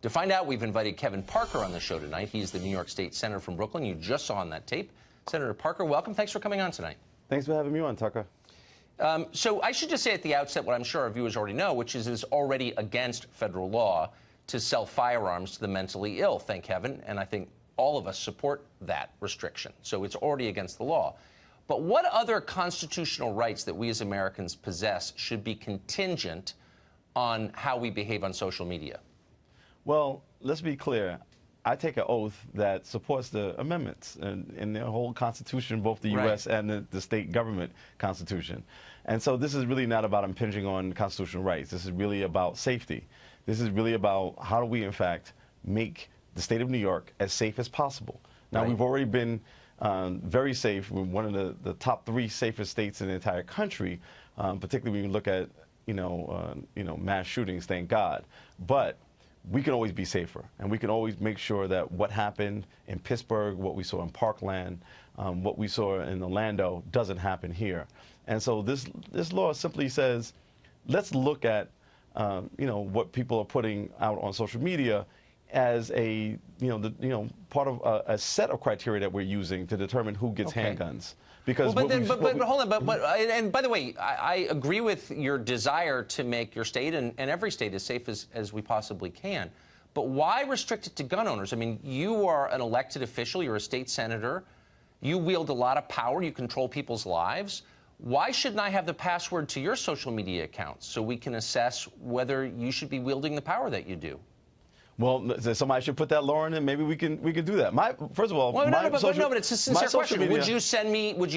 To find out, we've invited Kevin Parker on the show tonight. He's the New York State Senator from Brooklyn. You just saw on that tape. Senator Parker, welcome. Thanks for coming on tonight. Thanks for having me on, Tucker. So I should just say at the outset what I'm sure our viewers already know, which is it's already against federal law to sell firearms to the mentally ill, thank heaven, and I think all of us support that restriction. So it's already against the law. But what other constitutional rights that we as Americans possess should be contingent on how we behave on social media? Well, let's be clear. I take an oath that supports the amendments and the whole Constitution, both the U.S. and the state government Constitution. And so this is really not about impinging on constitutional rights. This is really about safety. This is really about how do we, in fact, make the state of New York as safe as possible. Now, we've already been very safe. We're one of the top 3 safest states in the entire country, particularly when you look at, mass shootings, thank God. But we can always be safer, and we can always make sure that what happened in Pittsburgh, what we saw in Parkland, what we saw in Orlando doesn't happen here. And so this law simply says, let's look at what people are putting out on social media as a part of a set of criteria that we're using to determine who gets handguns. Because but hold on, and by the way, I agree with your desire to make your state and every state as safe as we possibly can. But why restrict it to gun owners? I mean, you are an elected official. You're a state senator. You wield a lot of power. You control people's lives. Why shouldn't I have the password to your social media accounts so we can assess whether you should be wielding the power that you do? Well, somebody should put that law in, and maybe we can do that. First of all, but it's a sincere question. Media, would you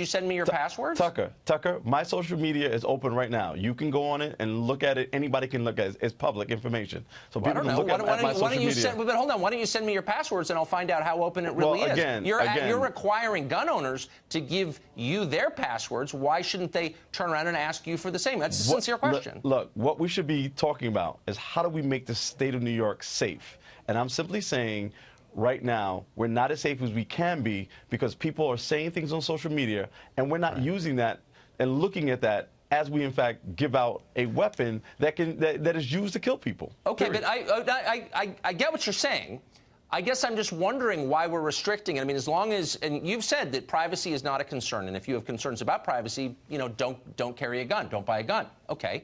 send me your passwords? Tucker, my social media is open right now. You can go on it and look at it. Anybody can look at it. It's public information, so people can look at my social media. But hold on, why don't you send me your passwords and I'll find out how open it really is? You're requiring gun owners to give you their passwords. Why shouldn't they turn around and ask you for the same? That's a sincere question. Look, what we should be talking about is how do we make the state of New York safe? And I'm simply saying right now we're not as safe as we can be because people are saying things on social media and we're not using that and looking at that as we in fact give out a weapon that is used to kill people. Okay, but I get what you're saying. I guess I'm just wondering why we're restricting it. I mean, as long as, and you've said that privacy is not a concern, and if you have concerns about privacy, don't carry a gun, don't buy a gun. Okay,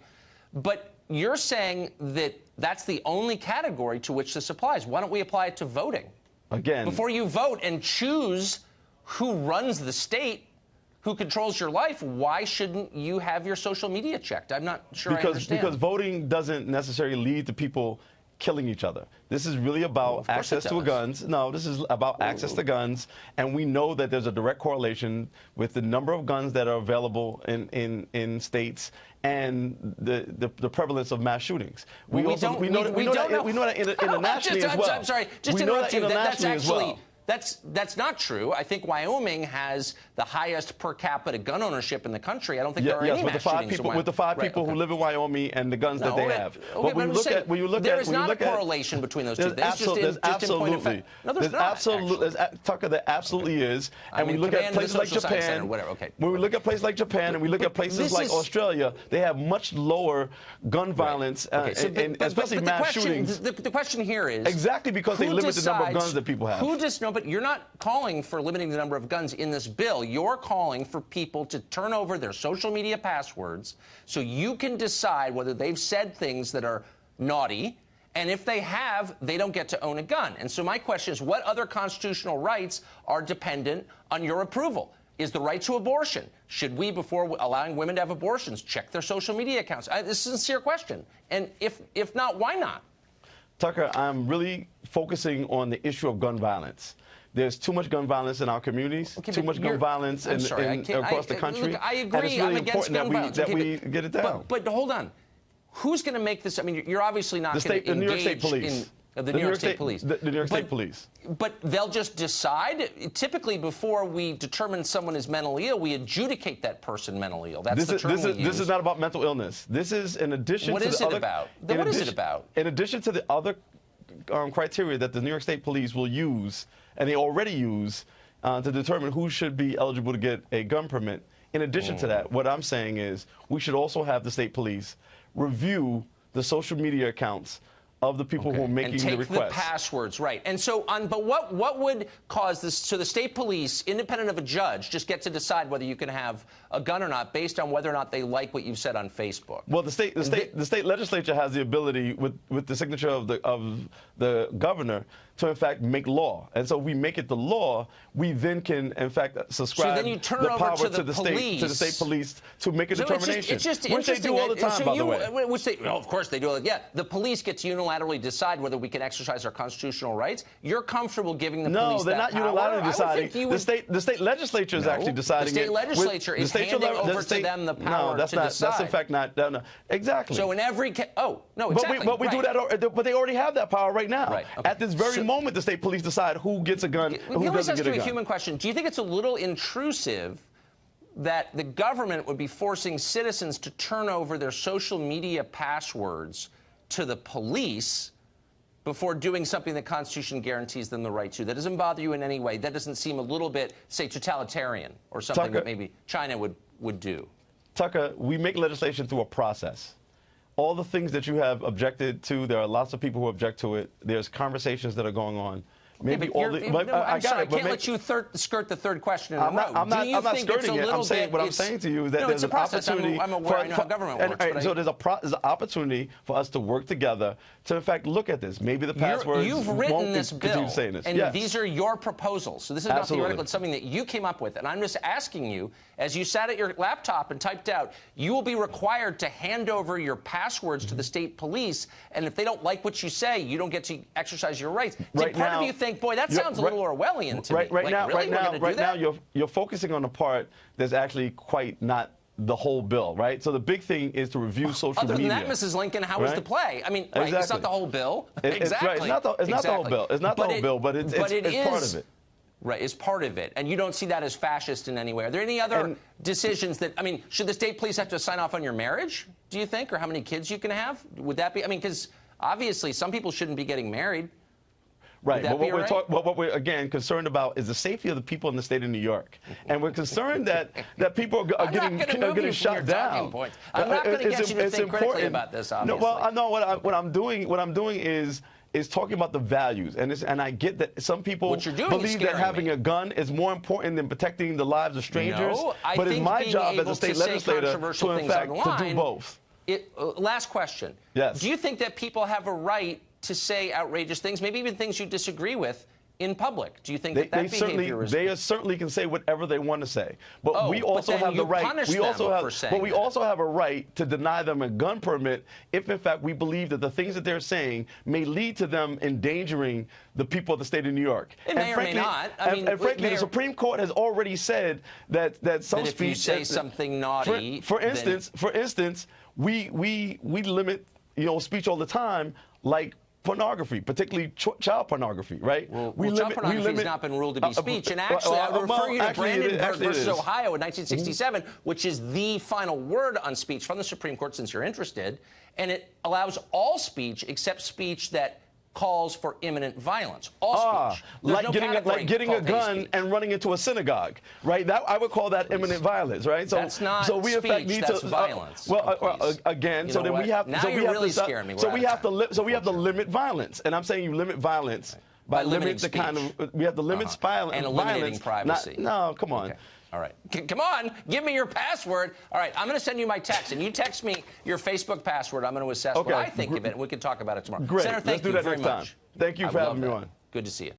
but you're saying that that's the only category to which this applies. Why don't we apply it to voting? Again, before you vote and choose who runs the state, who controls your life, why shouldn't you have your social media checked? I'm not sure I understand. Because voting doesn't necessarily lead to people killing each other. This is really about access to guns. No, this is about access to guns, and we know that there's a direct correlation with the number of guns that are available in states and the prevalence of mass shootings. We know that internationally as well. I'm sorry, just to interrupt you. That's actually that's not true. I think Wyoming has the highest per capita gun ownership in the country. I don't think there are any mass shootings. With the 5 people who live in Wyoming and the guns that they have. But when you look there is not a correlation between those two. There's absolutely. Tucker, there absolutely is. And we look at places like Japan. When we look at places like Japan and we look at places like Australia, they have much lower gun violence, and especially mass shootings. The question here is exactly because they limit the number of guns that people have. But you're not calling for limiting the number of guns in this bill. You're calling for people to turn over their social media passwords so you can decide whether they've said things that are naughty, and if they have, they don't get to own a gun. And so my question is, what other constitutional rights are dependent on your approval? Is the right to abortion? Should we, before allowing women to have abortions, check their social media accounts? This is a sincere question. And if not, why not? Tucker, I'm really focusing on the issue of gun violence. There's too much gun violence in our communities, too much gun violence across the country. Look, I agree. And it's really important that we get it down. But hold on. Who's going to make this? I mean, you're obviously not going to engage the New York State Police. The New York State Police. The New York State Police. But they'll just decide? Typically, before we determine someone is mentally ill, we adjudicate that person mentally ill. That's the term we use. This is not about mental illness. This is in addition to the other... What is it about? In addition to the other criteria that the New York State Police will use, and they already use, to determine who should be eligible to get a gun permit. In addition to that, what I'm saying is we should also have the state police review the social media accounts of the people who are making and take the request. The passwords, right? And so, but what would cause this? So the state police, independent of a judge, just get to decide whether you can have a gun or not based on whether or not they like what you've said on Facebook. Well, the state legislature has the ability, with the signature of the governor, to in fact make law. And so we make it the law. We then can in fact subscribe so then you turn the over power to the state police to make a determination. It's just which they do all the time, by the way. Which they, well, of course they do. Yeah, the police get to unilaterally decide whether we can exercise our constitutional rights. You're comfortable giving the police they're that not unilaterally power? deciding. The state legislature is actually deciding. The state legislature is handing over to them the power to decide. That's in fact not. No, exactly. So in every case, exactly. But we do that. But they already have that power right now. Right. Okay. At this very moment, the state police decide who gets a gun and who doesn't get a gun. A human question. Do you think it's a little intrusive that the government would be forcing citizens to turn over their social media passwords to the police before doing something the Constitution guarantees them the right to? That doesn't bother you in any way? That doesn't seem a little bit, say, totalitarian or something that maybe China would do? Tucker, we make legislation through a process. All the things that you have objected to, there are lots of people who object to it. There's conversations that are going on. Maybe I can't let you skirt the third question in a row. I'm not skirting it. I'm saying what I'm saying to you is that there's an opportunity. I'm aware. I know how government works. So there's an opportunity for us to work together to, in fact, look at this. Maybe the passwords You've written this bill, and these are your proposals. So this is not theoretical. It's something that you came up with. And I'm just asking you, as you sat at your laptop and typed out, you will be required to hand over your passwords to the state police. And if they don't like what you say, you don't get to exercise your rights. Did part of you think, boy, that sounds a little Orwellian to me? Right now, you're focusing on the part that's actually quite not the whole bill, right? So the big thing is to review social media. Other than that, Mrs. Lincoln, how was the play? I mean, it's not the whole bill. Exactly. It's not the whole bill. It's not the whole bill, but it's part of it. Right, is part of it. And you don't see that as fascist in any way. Are there any other decisions that, I mean, should the state police have to sign off on your marriage, do you think, or how many kids you can have? Would that be, I mean, because obviously some people shouldn't be getting married. Right, but what we're again concerned about is the safety of the people in the state of New York, and we're concerned that people are getting shot down. I'm not going to get you to think critically about this. Obviously. No, well, I know what I'm doing. What I'm doing is talking about the values, and I get that some people believe that having a gun is more important than protecting the lives of strangers. No, but it's my job as a state legislator to, in fact, to do both. Last question. Yes. Do you think that people have a right to say outrageous things, maybe even things you disagree with, in public? Do you think that behavior is... They certainly can say whatever they want to say, but we also have the right. We also have a right to deny them a gun permit if, in fact, we believe that the things that they're saying may lead to them endangering the people of the state of New York. It may or may not. I mean, and frankly, the Supreme Court has already said that some speech. If you say something naughty, for instance, we limit speech all the time, like pornography, particularly child pornography, right? Child pornography has not been ruled to be speech. And actually, I would refer you to Brandenburg versus Ohio in 1967, which is the final word on speech from the Supreme Court, since you're interested. And it allows all speech except speech that calls for imminent violence. All speech. Like getting a gun and running into a synagogue, right? I would call that imminent violence, right? So that's not speech, in fact need that's to violence. Again, so then we have to limit violence, and I'm saying you limit violence by limiting the kind of we have to limit violence and eliminating privacy. No, come on. Okay. All right. Come on. Give me your password. All right. I'm going to send you my text, and you text me your Facebook password. I'm going to assess what I think of it, and we can talk about it tomorrow. Great. Senator, thank you very much. Time. Thank you for having me on. Good to see you.